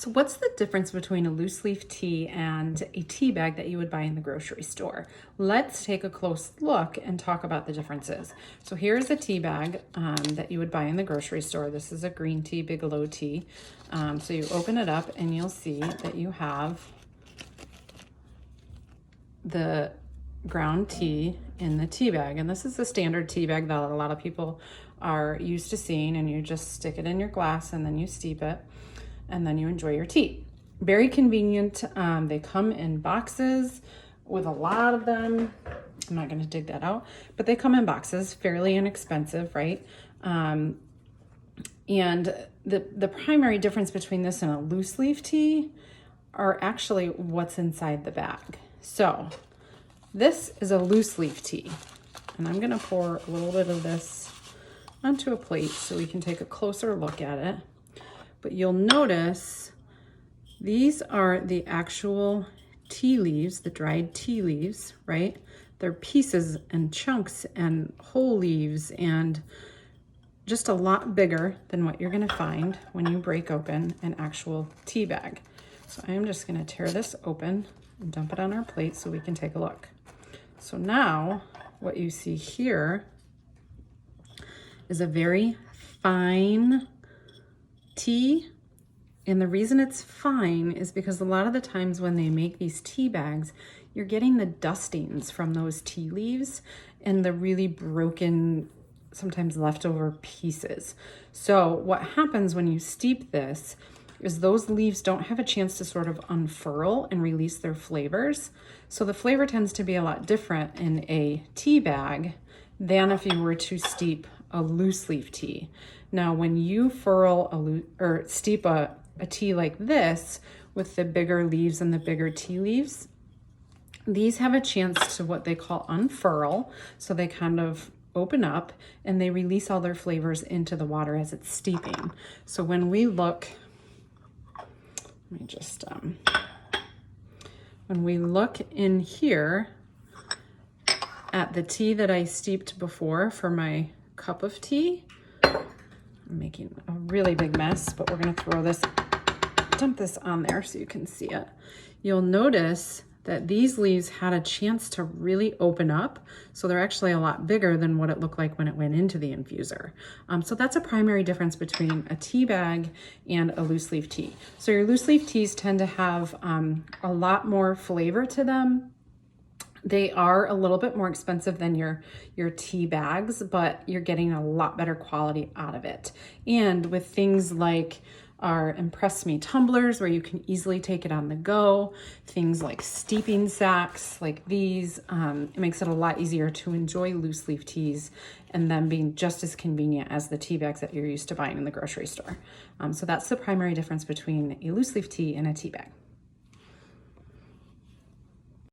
So what's the difference between a loose leaf tea and a tea bag that you would buy in the grocery store? Let's take a close look and talk about the differences. So here's a tea bag that you would buy in the grocery store. This is a green tea, Bigelow tea. So you open it up and you'll see that you have the ground tea in the tea bag. And this is the standard tea bag that a lot of people are used to seeing, and you just stick it in your glass and then you steep it and then you enjoy your tea. Very convenient. They come in boxes with a lot of them. I'm not going to dig that out, but they come in boxes, fairly inexpensive, right? And the primary difference between this and a loose leaf tea are actually what's inside the bag. So this is a loose leaf tea, and I'm going to pour a little bit of this onto a plate so we can take a closer look at it. But you'll notice these are the actual tea leaves, the dried tea leaves, right? They're pieces and chunks and whole leaves, and just a lot bigger than what you're gonna find when you break open an actual tea bag. So I am just gonna tear this open and dump it on our plate so we can take a look. So now what you see here is a very fine tea. And the reason it's fine is because a lot of the times when they make these tea bags, you're getting the dustings from those tea leaves and the really broken, sometimes leftover pieces. So what happens when you steep this is those leaves don't have a chance to sort of unfurl and release their flavors. So the flavor tends to be a lot different in a tea bag than if you were to steep a loose leaf tea. Now, when you steep a tea like this with the bigger leaves and the bigger tea leaves, these have a chance to what they call unfurl. So they kind of open up and they release all their flavors into the water as it's steeping. So when we look, let me just, when we look in here at the tea that I steeped before for my cup of tea, I'm making a really big mess, but we're gonna dump this on there so you can see it. You'll notice that these leaves had a chance to really open up. So they're actually a lot bigger than what it looked like when it went into the infuser. So that's a primary difference between a tea bag and a loose leaf tea. So your loose leaf teas tend to have a lot more flavor to them. They are a little bit more expensive than your tea bags, but you're getting a lot better quality out of it. And with things like our Impress Me tumblers, where you can easily take it on the go, things like steeping sacks like these, it makes it a lot easier to enjoy loose leaf teas and them being just as convenient as the tea bags that you're used to buying in the grocery store. So that's the primary difference between a loose leaf tea and a tea bag.